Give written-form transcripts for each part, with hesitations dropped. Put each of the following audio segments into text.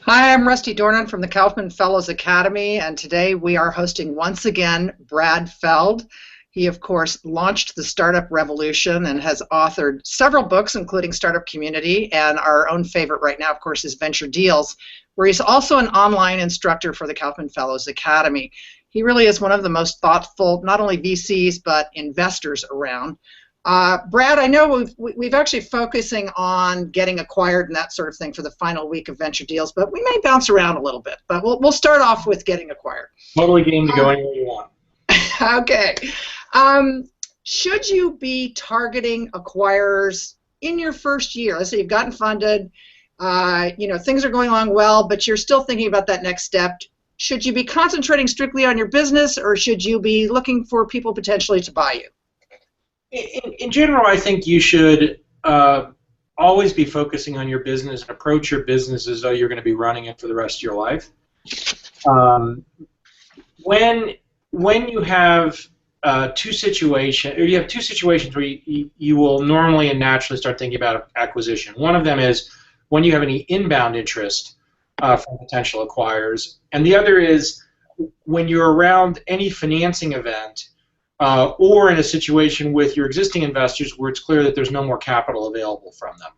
Hi, I'm Rusty Dornin from the Kaufman Fellows Academy, and today we are hosting once again Brad Feld. He, of course, launched the Startup Revolution and has authored several books, including Startup Community, and our own favorite right now, of course, is Venture Deals, where he's also an online instructor for the Kaufman Fellows Academy. He really is one of the most thoughtful, not only VCs, but investors around. Brad, I know we've actually focusing on getting acquired and that sort of thing for the final week of Venture Deals, but we may bounce around a little bit. But we'll start off with getting acquired. Totally game to go anywhere you want. Okay. Should you be targeting acquirers in your first year? Let's say you've gotten funded, things are going along well, but you're still thinking about that next step. Should you be concentrating strictly on your business, or should you be looking for people potentially to buy you? In general, I think you should always be focusing on your business and approach your business as though you're going to be running it for the rest of your life. When you have two situations where you will normally and naturally start thinking about acquisition. One of them is when you have any inbound interest from potential acquirers, and the other is when you're around any financing event or in a situation with your existing investors where it's clear that there's no more capital available from them.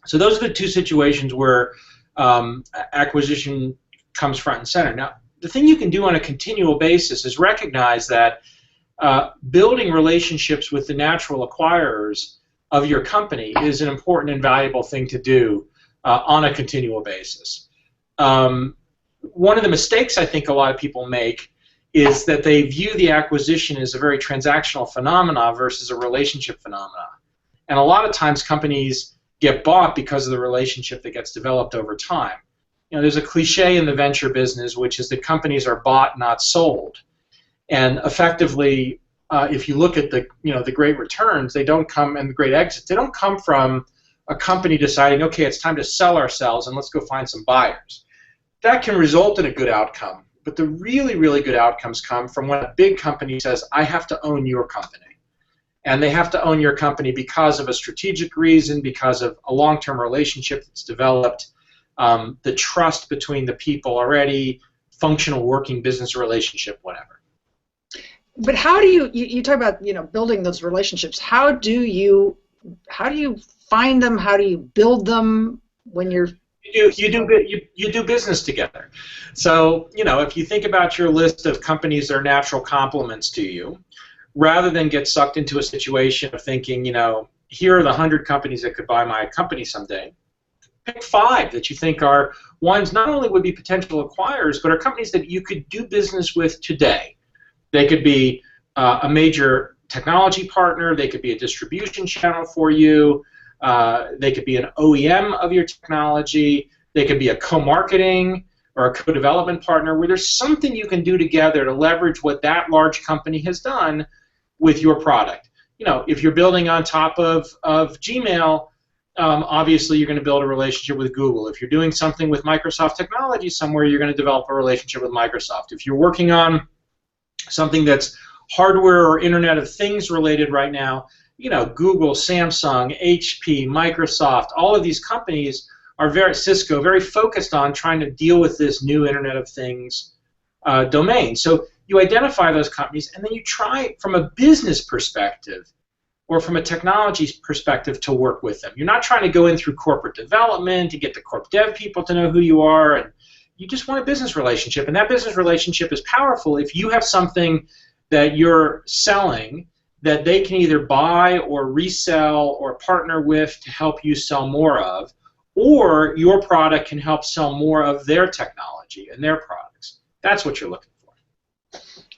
So those are the two situations where acquisition comes front and center. Now, the thing you can do on a continual basis is recognize that building relationships with the natural acquirers of your company is an important and valuable thing to do on a continual basis. One of the mistakes I think a lot of people make is that they view the acquisition as a very transactional phenomena versus a relationship phenomena. And a lot of times companies get bought because of the relationship that gets developed over time. There's a cliche in the venture business, which is that companies are bought, not sold. And effectively, if you look at the great returns, they don't come, and the great exits, they don't come from a company deciding, okay, it's time to sell ourselves and let's go find some buyers. That can result in a good outcome. But the really, really good outcomes come from when a big company says, I have to own your company. And they have to own your company because of a strategic reason, because of a long-term relationship that's developed, the trust between the people already, functional working business relationship, whatever. But how do you talk about building those relationships? How do you find them? How do you build them when you're You do business together. So, if you think about your list of companies that are natural complements to you, rather than get sucked into a situation of thinking, here are the 100 companies that could buy my company someday, pick 5 that you think are ones not only would be potential acquirers, but are companies that you could do business with today. They could be a major technology partner. They could be a distribution channel for you. They could be an OEM of your technology. They could be a co-marketing or a co-development partner where there's something you can do together to leverage what that large company has done with your product. If you're building on top of Gmail, obviously you're going to build a relationship with Google. If you're doing something with Microsoft technology somewhere, you're going to develop a relationship with Microsoft. If you're working on something that's hardware or Internet of Things related right now, Google, Samsung, HP, Microsoft, all of these companies are Cisco, very focused on trying to deal with this new Internet of Things domain. So you identify those companies, and then you try from a business perspective or from a technology perspective to work with them. You're not trying to go in through corporate development to get the corp dev people to know who you are, and you just want a business relationship. And that business relationship is powerful if you have something that you're selling that they can either buy or resell or partner with to help you sell more of, or your product can help sell more of their technology and their products. That's what you're looking for.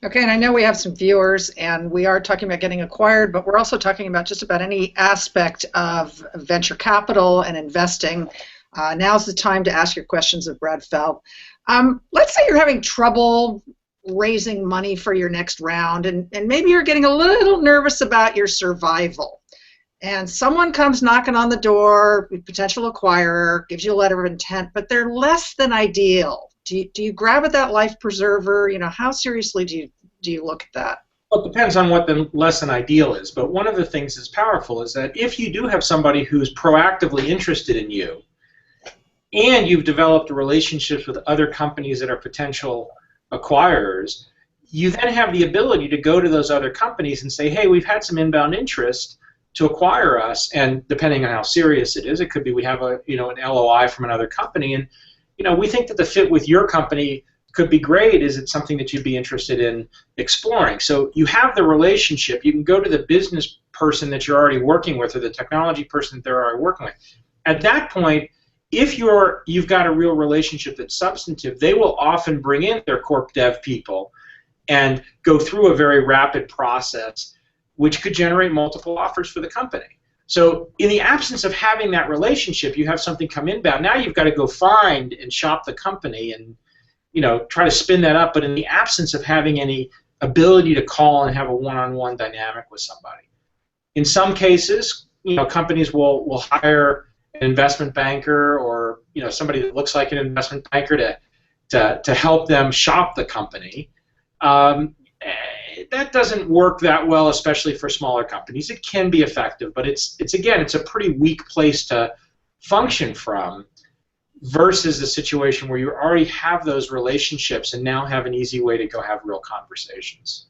Okay, and I know we have some viewers, and we are talking about getting acquired, but we're also talking about just about any aspect of venture capital and investing. Now's the time to ask your questions of Brad Feld. Let's say you're having trouble raising money for your next round, and maybe you're getting a little nervous about your survival. And someone comes knocking on the door, a potential acquirer, gives you a letter of intent, but they're less than ideal. Do you grab at that life preserver? How seriously do you look at that? Well, it depends on what the less than ideal is. But one of the things that's powerful is that if you do have somebody who's proactively interested in you, and you've developed relationships with other companies that are potential acquirers, you then have the ability to go to those other companies and say, hey, we've had some inbound interest to acquire us, and depending on how serious it is, it could be we have an LOI from another company, and we think that the fit with your company could be great. Is it something that you'd be interested in exploring? So you have the relationship. You can go to the business person that you're already working with or the technology person that they're already working with. At that point, if you've got a real relationship that's substantive, they will often bring in their corp dev people and go through a very rapid process, which could generate multiple offers for the company. So in the absence of having that relationship, you have something come inbound. Now you've got to go find and shop the company and try to spin that up. But in the absence of having any ability to call and have a one-on-one dynamic with somebody, in some cases, companies will hire an investment banker or somebody that looks like an investment banker to help them shop the company. That doesn't work that well, especially for smaller companies. It can be effective, but it's a pretty weak place to function from, versus the situation where you already have those relationships and now have an easy way to go have real conversations.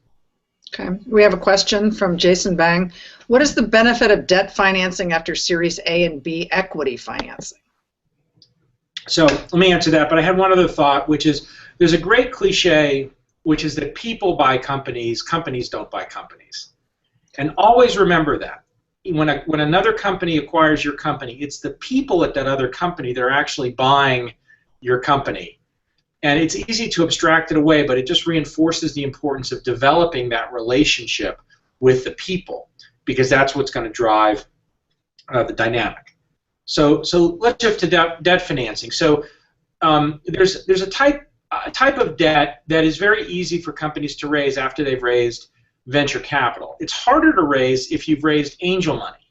Okay, we have a question from Jason Bang. What is the benefit of debt financing after Series A and B equity financing? So let me answer that, but I had one other thought, which is there's a great cliche, which is that people buy companies, companies don't buy companies. And always remember that. When another company acquires your company, it's the people at that other company that are actually buying your company. And it's easy to abstract it away, but it just reinforces the importance of developing that relationship with the people, because that's what's going to drive the dynamic. So let's shift to debt financing. So there's a type of debt that is very easy for companies to raise after they've raised venture capital. It's harder to raise if you've raised angel money.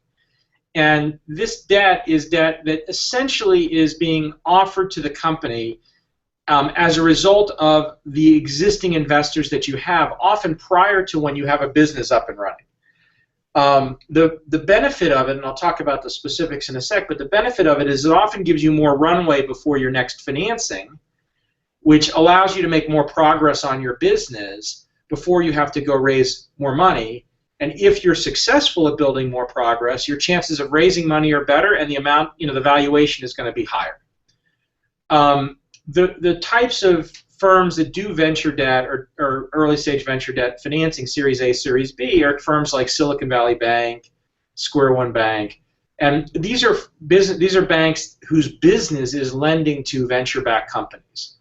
And this debt is debt that essentially is being offered to the company as a result of the existing investors that you have, often prior to when you have a business up and running. The benefit of it, and I'll talk about the specifics in a sec, but the benefit of it is it often gives you more runway before your next financing, which allows you to make more progress on your business before you have to go raise more money. And if you're successful at building more progress, your chances of raising money are better, and the amount, the valuation is going to be higher. The types of firms that do venture debt or early stage venture debt financing, Series A, Series B, are firms like Silicon Valley Bank, Square One Bank, and these are banks whose business is lending to venture-backed companies.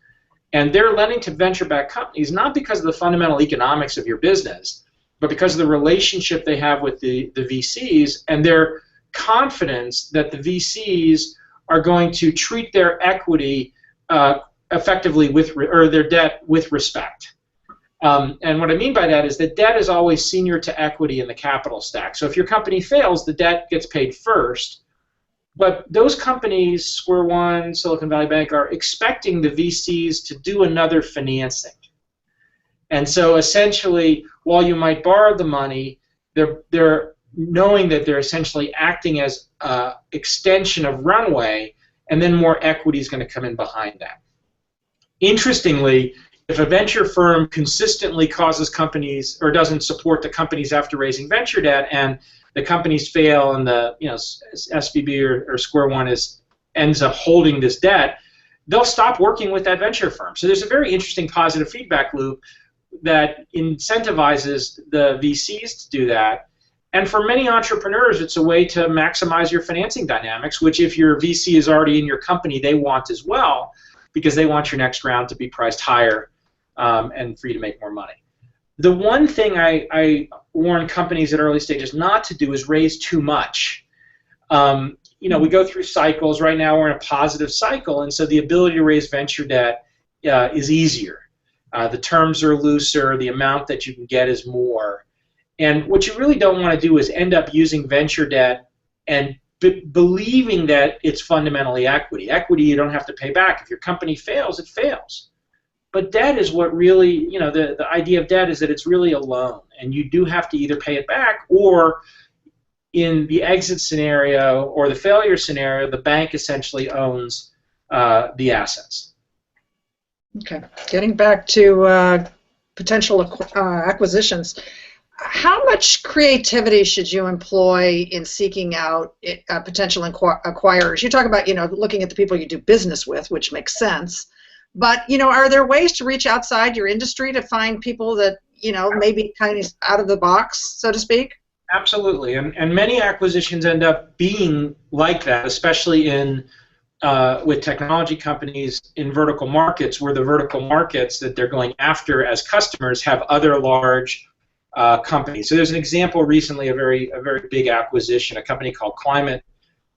And they're lending to venture-backed companies not because of the fundamental economics of your business, but because of the relationship they have with the VCs and their confidence that the VCs are going to treat their equity effectively or their debt with respect. And what I mean by that is that debt is always senior to equity in the capital stack. So if your company fails, the debt gets paid first. But those companies, Square One, Silicon Valley Bank, are expecting the VCs to do another financing. And so essentially, while you might borrow the money, they're knowing that they're essentially acting as an extension of runway, and then more equity is going to come in behind that. Interestingly, if a venture firm consistently causes companies or doesn't support the companies after raising venture debt, and the companies fail, and the SVB or Square One ends up holding this debt, they'll stop working with that venture firm. So there's a very interesting positive feedback loop that incentivizes the VCs to do that. And for many entrepreneurs, it's a way to maximize your financing dynamics, which if your VC is already in your company, they want as well, because they want your next round to be priced higher and for you to make more money. The one thing I warn companies at early stages not to do is raise too much. We go through cycles. Right now we're in a positive cycle, and so the ability to raise venture debt is easier. The terms are looser. The amount that you can get is more. And what you really don't want to do is end up using venture debt and believing that it's fundamentally equity. Equity you don't have to pay back. If your company fails, it fails. But debt is what really, the idea of debt is that it's really a loan, and you do have to either pay it back, or in the exit scenario or the failure scenario, the bank essentially owns the assets. Okay. Getting back to potential acquisitions, how much creativity should you employ in seeking out potential acquirers? You talk about, looking at the people you do business with, which makes sense. But, are there ways to reach outside your industry to find people that, maybe kind of out of the box, so to speak? Absolutely. And many acquisitions end up being like that, especially in with technology companies in vertical markets, where the vertical markets that they're going after as customers have other large companies. So there's an example recently, a very big acquisition, a company called Climate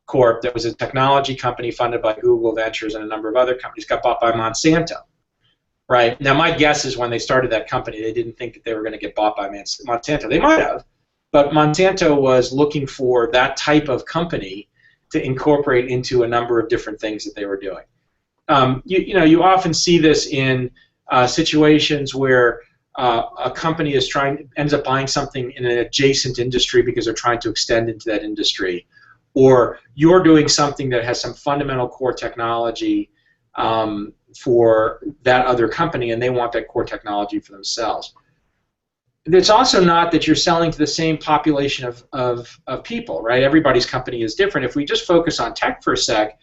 Corp that was a technology company funded by Google Ventures and a number of other companies, got bought by Monsanto. Right? Now my guess is when they started that company, they didn't think that they were going to get bought by Monsanto. They might have, but Monsanto was looking for that type of company to incorporate into a number of different things that they were doing. You often see this in situations where a company ends up buying something in an adjacent industry because they're trying to extend into that industry, or you're doing something that has some fundamental core technology for that other company, and they want that core technology for themselves. It's also not that you're selling to the same population of people, right? Everybody's company is different. If we just focus on tech for a sec,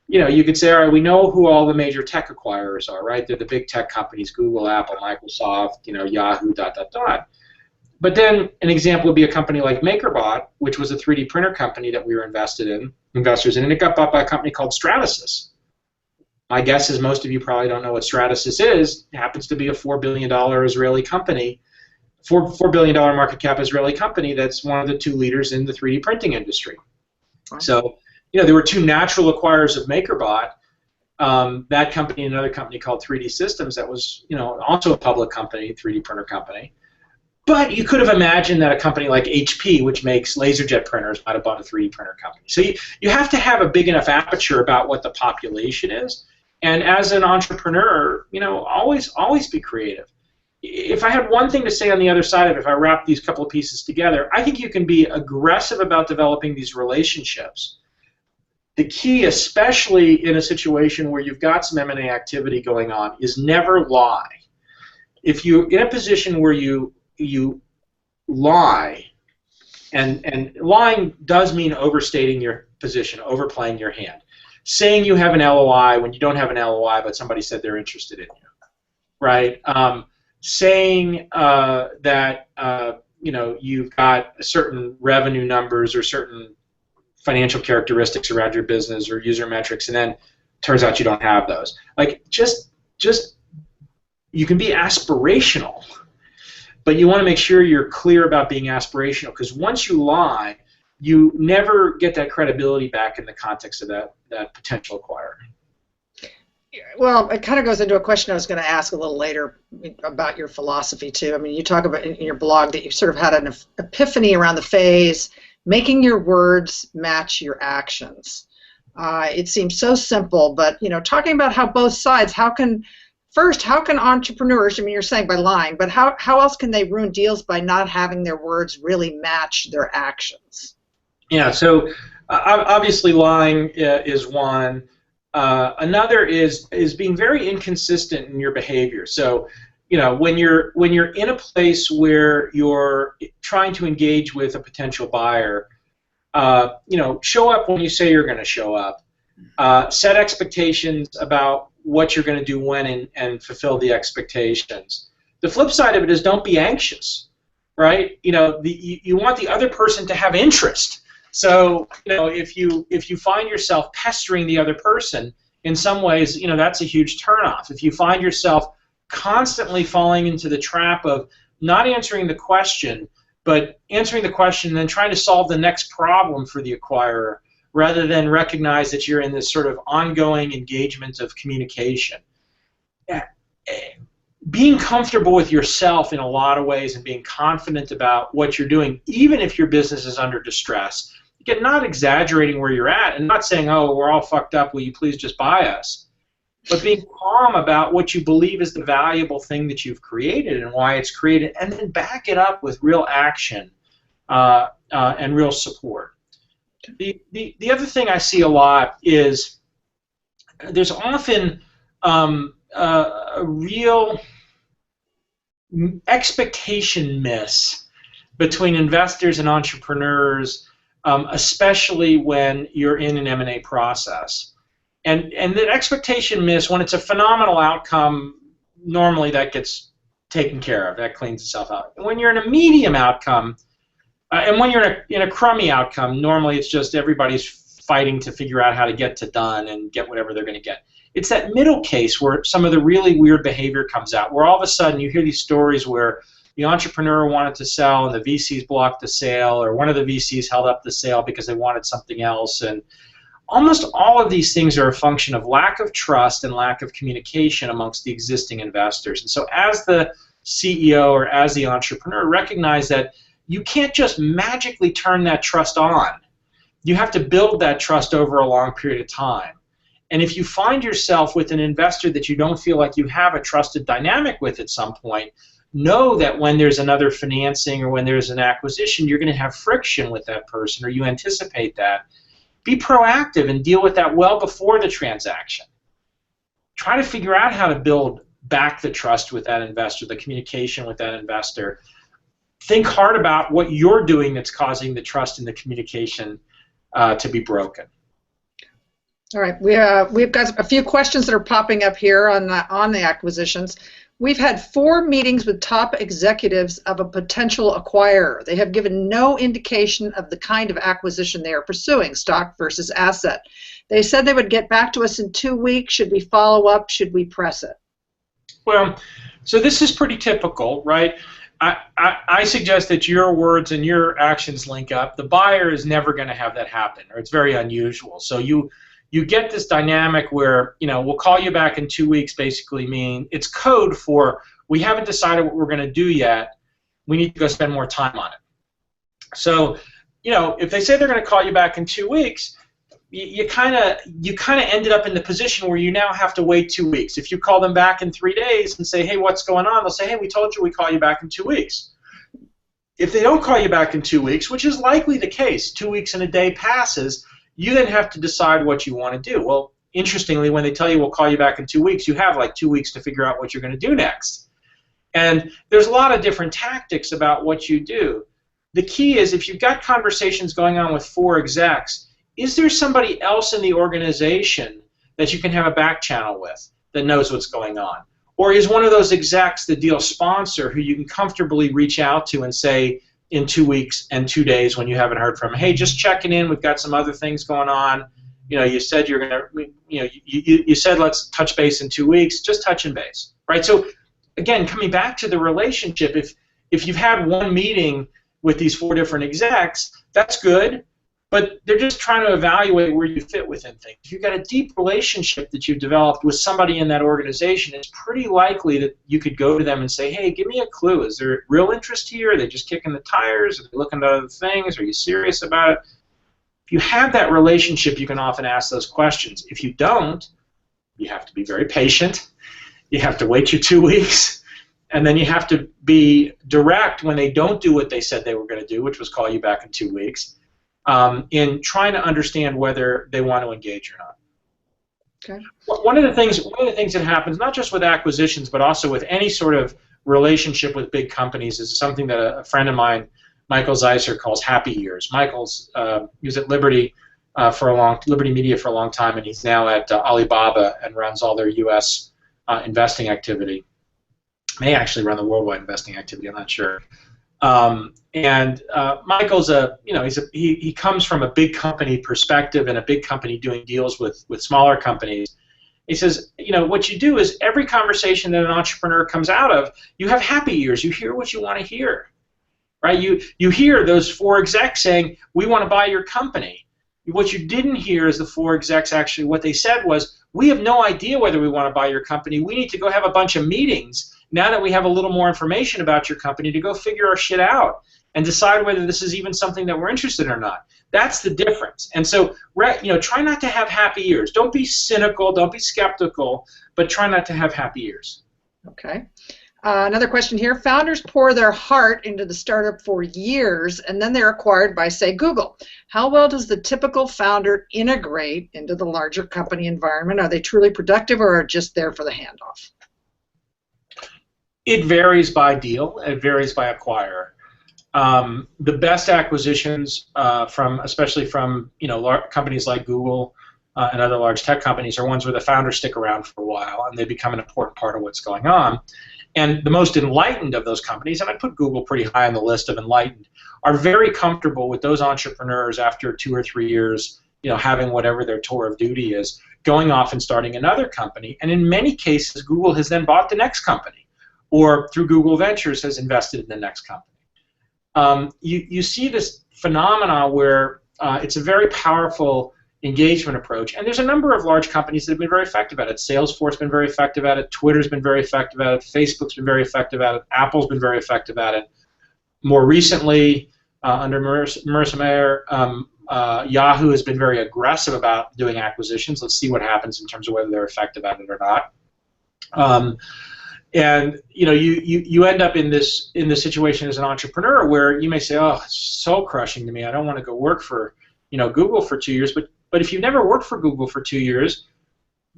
you could say, all right, we know who all the major tech acquirers are, right? They're the big tech companies: Google, Apple, Microsoft, Yahoo, ... But then an example would be a company like MakerBot, which was a 3D printer company that we were investors in, and it got bought by a company called Stratasys. My guess is most of you probably don't know what Stratasys is. It happens to be a $4 billion Israeli company, $4 billion market cap Israeli company that's one of the two leaders in the 3D printing industry. So, there were two natural acquirers of MakerBot, that company and another company called 3D Systems that was, also a public company, 3D printer company. But you could have imagined that a company like HP, which makes laserjet printers, might have bought a 3D printer company. So you have to have a big enough aperture about what the population is. And as an entrepreneur, always be creative. If I had one thing to say on the other side of it, if I wrap these couple of pieces together, I think you can be aggressive about developing these relationships. The key, especially in a situation where you've got some M&A activity going on, is never lie. If you're in a position where you lie, and lying does mean overstating your position, overplaying your hand. Saying you have an LOI when you don't have an LOI, but somebody said they're interested in you, right? Saying that you've got certain revenue numbers or certain financial characteristics around your business or user metrics, and then turns out you don't have those. Like just you can be aspirational, but you want to make sure you're clear about being aspirational, because once you lie, you never get that credibility back in the context of that potential acquirer. Well, it kind of goes into a question I was going to ask a little later about your philosophy too. I mean, you talk about in your blog that you sort of had an epiphany around the phase, making your words match your actions. It seems so simple, but talking about how both sides, how can entrepreneurs, I mean, you're saying by lying, but how else can they ruin deals by not having their words really match their actions? Yeah, so obviously lying is one. Another is being very inconsistent in your behavior. So, when you're in a place where you're trying to engage with a potential buyer, show up when you say you're going to show up. Set expectations about what you're going to do when, and fulfill the expectations. The flip side of it is don't be anxious, right? You want the other person to have interest. So, if you find yourself pestering the other person, in some ways, that's a huge turnoff. If you find yourself constantly falling into the trap of not answering the question, but answering the question and then trying to solve the next problem for the acquirer, rather than recognize that you're in this sort of ongoing engagement of communication. Being comfortable with yourself in a lot of ways and being confident about what you're doing, even if your business is under distress. Again, not exaggerating where you're at and not saying, oh, we're all fucked up, will you please just buy us? But being calm about what you believe is the valuable thing that you've created and why it's created, and then back it up with real action and real support. The other thing I see a lot is there's often a real expectation miss between investors and entrepreneurs, especially when you're in an M&A process. And that expectation miss, when it's a phenomenal outcome, normally that gets taken care of. That cleans itself out. And when you're in a medium outcome, and when you're in a crummy outcome, normally it's just everybody's fighting to figure out how to get to done and get whatever they're going to get. It's that middle case where some of the really weird behavior comes out, where all of a sudden you hear these stories where the entrepreneur wanted to sell and the VCs blocked the sale, or one of the VCs held up the sale because they wanted something else. And almost all of these things are a function of lack of trust and lack of communication amongst the existing investors. And so as the CEO or as the entrepreneur, recognize that you can't just magically turn that trust on. You have to build that trust over a long period of time. And if you find yourself with an investor that you don't feel like you have a trusted dynamic with at some point, know that when there's another financing or when there's an acquisition, you're going to have friction with that person, or you anticipate that. Be proactive and deal with that well before the transaction. Try to figure out how to build back the trust with that investor, the communication with that investor. Think hard about what you're doing that's causing the trust and the communication to be broken. All right, we've got a few questions that are popping up here on the acquisitions. We've had 4 meetings with top executives of a potential acquirer. They have given no indication of the kind of acquisition they are pursuing, stock versus asset. They said they would get back to us in 2 weeks. Should we follow up? Should we press it? Well, so this is pretty typical, right? I suggest that your words and your actions link up. The buyer is never going to have that happen, or it's very unusual. So you get this dynamic where, we'll call you back in 2 weeks, basically mean it's code for we haven't decided what we're going to do yet. We need to go spend more time on it. So, if they say they're going to call you back in 2 weeks, you kind of ended up in the position where you now have to wait 2 weeks. If you call them back in 3 days and say, hey, what's going on? They'll say, hey, we told you we'd call you back in 2 weeks. If they don't call you back in 2 weeks, which is likely the case, 2 weeks and a day passes, you then have to decide what you want to do. Well, interestingly, when they tell you we'll call you back in 2 weeks, you have like 2 weeks to figure out what you're going to do next. And there's a lot of different tactics about what you do. The key is, if you've got conversations going on with 4 execs, is there somebody else in the organization that you can have a back channel with that knows what's going on? Or is one of those execs the deal sponsor who you can comfortably reach out to and say in 2 weeks and 2 days when you haven't heard from them, hey, just checking in, we've got some other things going on. You said you're going to, you said let's touch base in 2 weeks, just touching base, right? So again, coming back to the relationship, if you've had one meeting with these 4 different execs, that's good. But they're just trying to evaluate where you fit within things. If you've got a deep relationship that you've developed with somebody in that organization, it's pretty likely that you could go to them and say, hey, give me a clue. Is there real interest here? Are they just kicking the tires? Are they looking at other things? Are you serious about it? If you have that relationship, you can often ask those questions. If you don't, you have to be very patient. You have to wait your 2 weeks. And then you have to be direct when they don't do what they said they were going to do, which was call you back in 2 weeks. In trying to understand whether they want to engage or not. Okay. One of the things that happens, not just with acquisitions, but also with any sort of relationship with big companies, is something that a friend of mine, Michael Zeiser, calls happy years. Michael's he was at Liberty Media for a long time, and he's now at Alibaba and runs all their U.S. Investing activity. May actually run the worldwide investing activity. I'm not sure. Michael's he comes from a big company perspective and a big company doing deals with smaller companies. He says, what you do is every conversation that an entrepreneur comes out of, you have happy years. You hear what you want to hear, right? You hear those 4 execs saying, we want to buy your company. What you didn't hear is the 4 execs actually, what they said was, we have no idea whether we want to buy your company. We need to go have a bunch of meetings now that we have a little more information about your company to go figure our shit out and decide whether this is even something that we're interested in or not. That's the difference. And so, try not to have happy years. Don't be cynical. Don't be skeptical, but try not to have happy years. Okay. Another question here. Founders pour their heart into the startup for years, and then they're acquired by, say, Google. How well does the typical founder integrate into the larger company environment? Are they truly productive or are just there for the handoff? It varies by deal. It varies by acquirer. The best acquisitions, especially from companies like Google and other large tech companies, are ones where the founders stick around for a while and they become an important part of what's going on. And the most enlightened of those companies, and I put Google pretty high on the list of enlightened, are very comfortable with those entrepreneurs after 2 or 3 years, having whatever their tour of duty is, going off and starting another company. And in many cases, Google has then bought the next company, or through Google Ventures has invested in the next company. You see this phenomena where it's a very powerful engagement approach, and there's a number of large companies that have been very effective at it. Salesforce has been very effective at it, Twitter's been very effective at it, Facebook's been very effective at it, Apple's been very effective at it. More recently, under Marissa Mayer, Yahoo has been very aggressive about doing acquisitions. Let's see what happens in terms of whether they're effective at it or not. And you end up in this situation as an entrepreneur where you may say, oh, it's so crushing to me. I don't want to go work for Google for 2 years. But if you've never worked for Google for 2 years,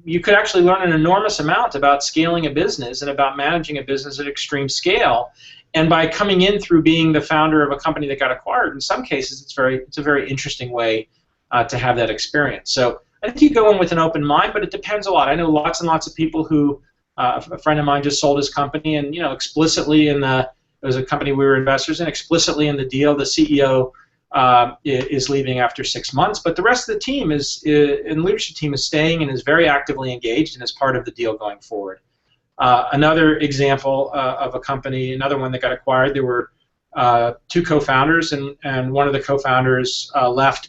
you could actually learn an enormous amount about scaling a business and about managing a business at extreme scale. And by coming in through being the founder of a company that got acquired, in some cases it's a very interesting way to have that experience. So I think you go in with an open mind, but it depends a lot. I know lots and lots of people who. A friend of mine just sold his company, and explicitly it was a company we were investors in. Explicitly in the deal, the CEO is leaving after 6 months, but the rest of the team and leadership team is staying and is very actively engaged and is part of the deal going forward. Another example of a company, another one that got acquired, there were 2 co-founders, and one of the co-founders left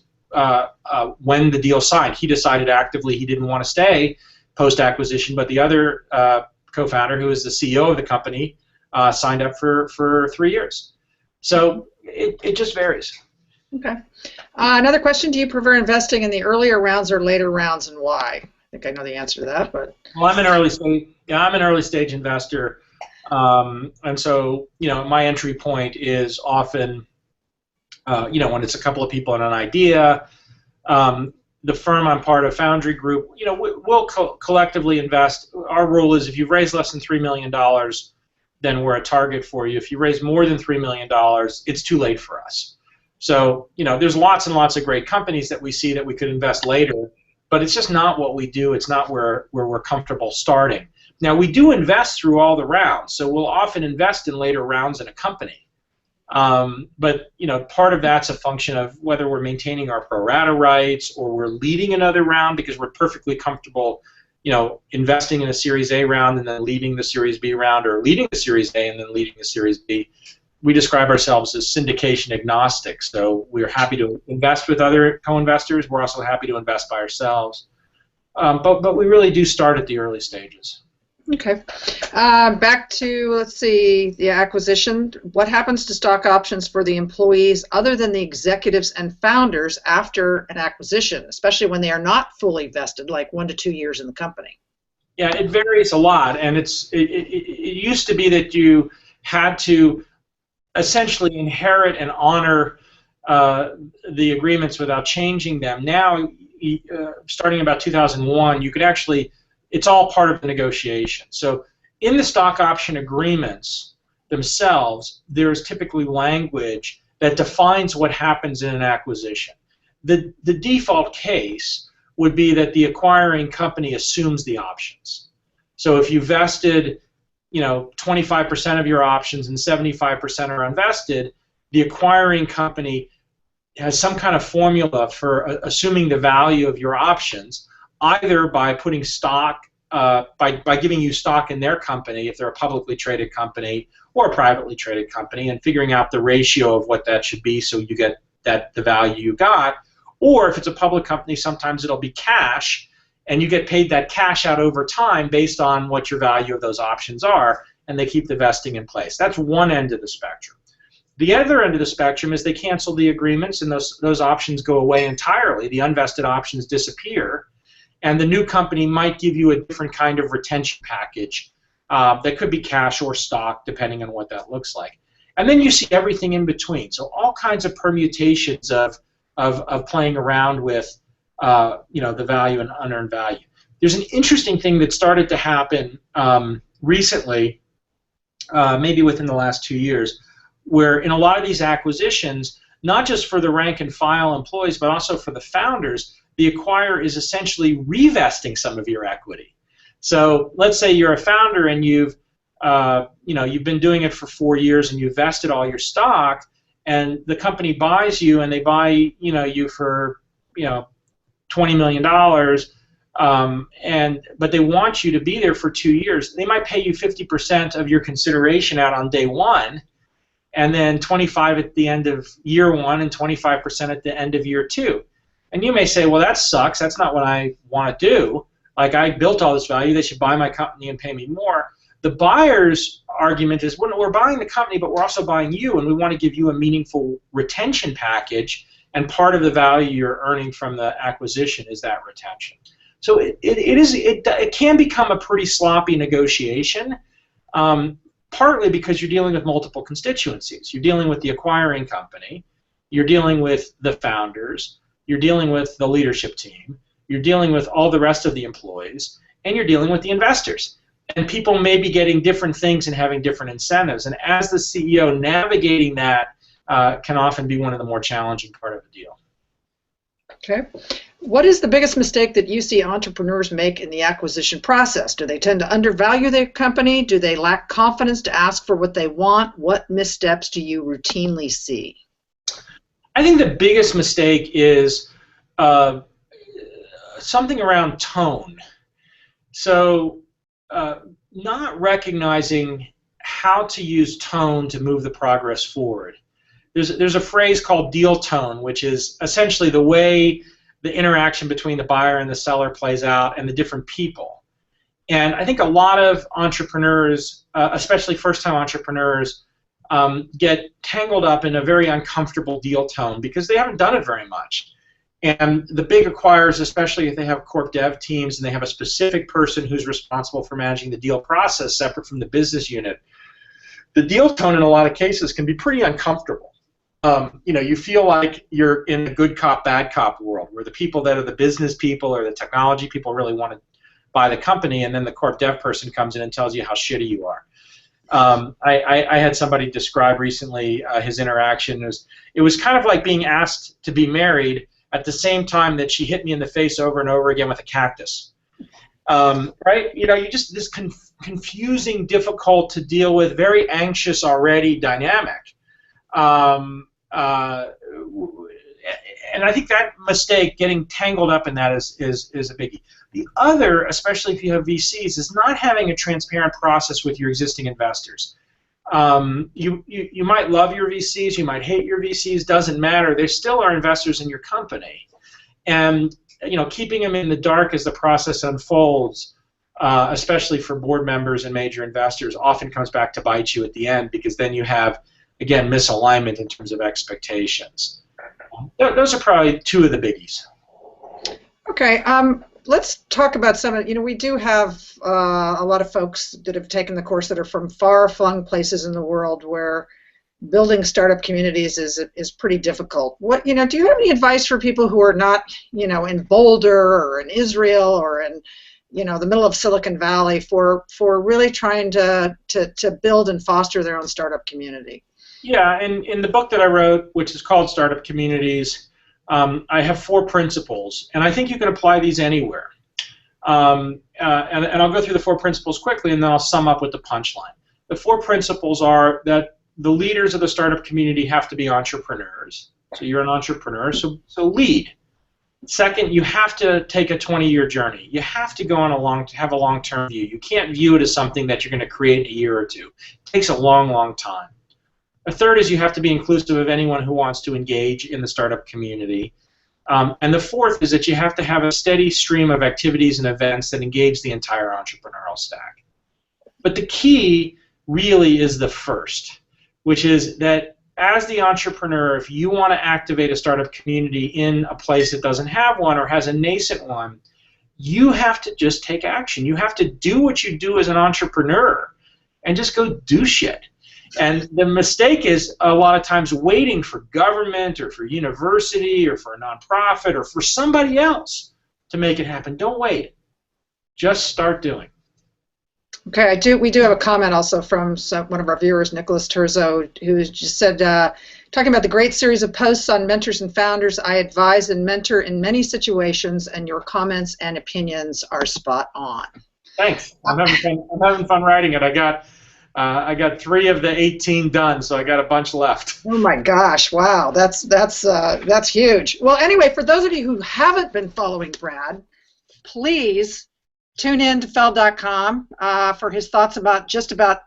when the deal signed. He decided actively he didn't want to stay post-acquisition, but the other co-founder, who is the CEO of the company, signed up for 3 years. So it just varies. Okay. Another question: do you prefer investing in the earlier rounds or later rounds, and why? I think I know the answer to that, but. Well, I'm an early stage. Yeah, I'm an early stage investor, and so my entry point is often, when it's a couple of people and an idea. The firm I'm part of, Foundry Group, we'll collectively invest. Our rule is if you raise less than $3 million, then we're a target for you. If you raise more than $3 million, it's too late for us. So, there's lots and lots of great companies that we see that we could invest later, but it's just not what we do. It's not where we're comfortable starting. Now, we do invest through all the rounds, so we'll often invest in later rounds in a company. But part of that's a function of whether we're maintaining our pro rata rights or we're leading another round because we're perfectly comfortable, investing in a Series A round and then leading the Series B round, or leading the Series A and then leading the Series B. We describe ourselves as syndication agnostic, so we're happy to invest with other co-investors. We're also happy to invest by ourselves, but we really do start at the early stages. Okay. Back to, let's see, the acquisition. What happens to stock options for the employees other than the executives and founders after an acquisition, especially when they are not fully vested, like 1 to 2 years in the company? Yeah, it varies a lot, and it used to be that you had to essentially inherit and honor the agreements without changing them. Now, starting about 2001, you could actually. It's all part of the negotiation. So in the stock option agreements themselves, there's typically language that defines what happens in an acquisition. The default case would be that the acquiring company assumes the options. So if you vested 25% of your options and 75% are unvested, the acquiring company has some kind of formula for assuming the value of your options, either by putting stock, by giving you stock in their company if they're a publicly traded company or a privately traded company, and figuring out the ratio of what that should be so you get the value you got. Or if it's a public company, sometimes it'll be cash, and you get paid that cash out over time based on what your value of those options are, and they keep the vesting in place. That's one end of the spectrum. The other end of the spectrum is they cancel the agreements, and those options go away entirely. The unvested options disappear. And the new company might give you a different kind of retention package That could be cash or stock, depending on what that looks like. And then you see everything in between. So all kinds of permutations of playing around with the value and unearned value. There's an interesting thing that started to happen recently, maybe within the last 2 years, where in a lot of these acquisitions, not just for the rank and file employees, but also for the founders, the acquirer is essentially revesting some of your equity. So let's say you're a founder and you've been doing it for 4 years and you've vested all your stock, and the company buys you and they buy you for $20 million, but they want you to be there for 2 years. They might pay you 50% of your consideration out on day one, and then 25% at the end of year one and 25% at the end of year two. And you may say, well, that sucks. That's not what I want to do. Like, I built all this value. They should buy my company and pay me more. The buyer's argument is, well, we're buying the company, but we're also buying you, and we want to give you a meaningful retention package, and part of the value you're earning from the acquisition is that retention. So it can become a pretty sloppy negotiation, partly because you're dealing with multiple constituencies. You're dealing with the acquiring company, you're dealing with the founders, you're dealing with the leadership team, you're dealing with all the rest of the employees, and you're dealing with the investors. And people may be getting different things and having different incentives. And as the CEO, navigating that can often be one of the more challenging part of the deal. Okay. What is the biggest mistake that you see entrepreneurs make in the acquisition process? Do they tend to undervalue their company? Do they lack confidence to ask for what they want? What missteps do you routinely see? I think the biggest mistake is something around tone. So not recognizing how to use tone to move the progress forward. There's a phrase called deal tone, which is essentially the way the interaction between the buyer and the seller plays out and the different people. And I think a lot of entrepreneurs, especially first-time entrepreneurs, get tangled up in a very uncomfortable deal tone because they haven't done it very much. And the big acquirers, especially if they have corp dev teams and they have a specific person who's responsible for managing the deal process separate from the business unit, the deal tone in a lot of cases can be pretty uncomfortable. You feel like you're in a good cop, bad cop world where the people that are the business people or the technology people really want to buy the company, and then the corp dev person comes in and tells you how shitty you are. I had somebody describe recently his interaction. It was kind of like being asked to be married at the same time that she hit me in the face over and over again with a cactus. Right? You just this confusing, difficult to deal with, very anxious already dynamic. And I think that mistake, getting tangled up in that, is a biggie. The other, especially if you have VCs, is not having a transparent process with your existing investors. You might love your VCs, you might hate your VCs, doesn't matter. They still are investors in your company. And keeping them in the dark as the process unfolds, especially for board members and major investors, often comes back to bite you at the end, because then you have, again, misalignment in terms of expectations. Those are probably two of the biggies. Okay. Let's talk about some of, we do have a lot of folks that have taken the course that are from far-flung places in the world where building startup communities is pretty difficult. Do you have any advice for people who are not, in Boulder or in Israel or in, the middle of Silicon Valley for really trying to build and foster their own startup community? Yeah, and in the book that I wrote, which is called Startup Communities, I have 4 principles, and I think you can apply these anywhere. And I'll go through the 4 principles quickly, and then I'll sum up with the punchline. The 4 principles are that the leaders of the startup community have to be entrepreneurs. So you're an entrepreneur, so lead. Second, you have to take a 20-year journey. You have to go on have a long-term view. You can't view it as something that you're going to create in a year or two. It takes a long, long time. The third is you have to be inclusive of anyone who wants to engage in the startup community. And the fourth is that you have to have a steady stream of activities and events that engage the entire entrepreneurial stack. But the key really is the first, which is that as the entrepreneur, if you want to activate a startup community in a place that doesn't have one or has a nascent one, you have to just take action. You have to do what you do as an entrepreneur and just go do shit. And the mistake is a lot of times waiting for government or for university or for a nonprofit or for somebody else to make it happen. Don't wait. Just start doing. Okay, we do have a comment also from one of our viewers, Nicholas Terzo, who just said, talking about the great series of posts on mentors and founders, I advise and mentor in many situations, and your comments and opinions are spot on. Thanks. I'm having fun writing it. I got 3 of the 18 done, so I got a bunch left. Oh my gosh! Wow, that's huge. Well, anyway, for those of you who haven't been following Brad, please tune in to Feld.com for his thoughts about just about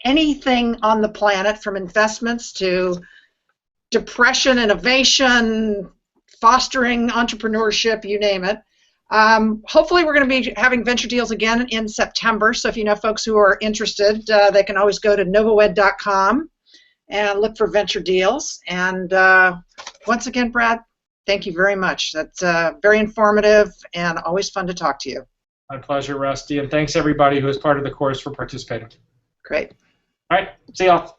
anything on the planet, from investments to depression, innovation, fostering entrepreneurship, you name it. Hopefully we're going to be having Venture Deals again in September, so if you know folks who are interested, they can always go to novawed.com and look for Venture Deals. And once again, Brad, thank you very much. That's very informative and always fun to talk to you. My pleasure, Rusty, and thanks everybody who is part of the course for participating. Great. All right, see y'all.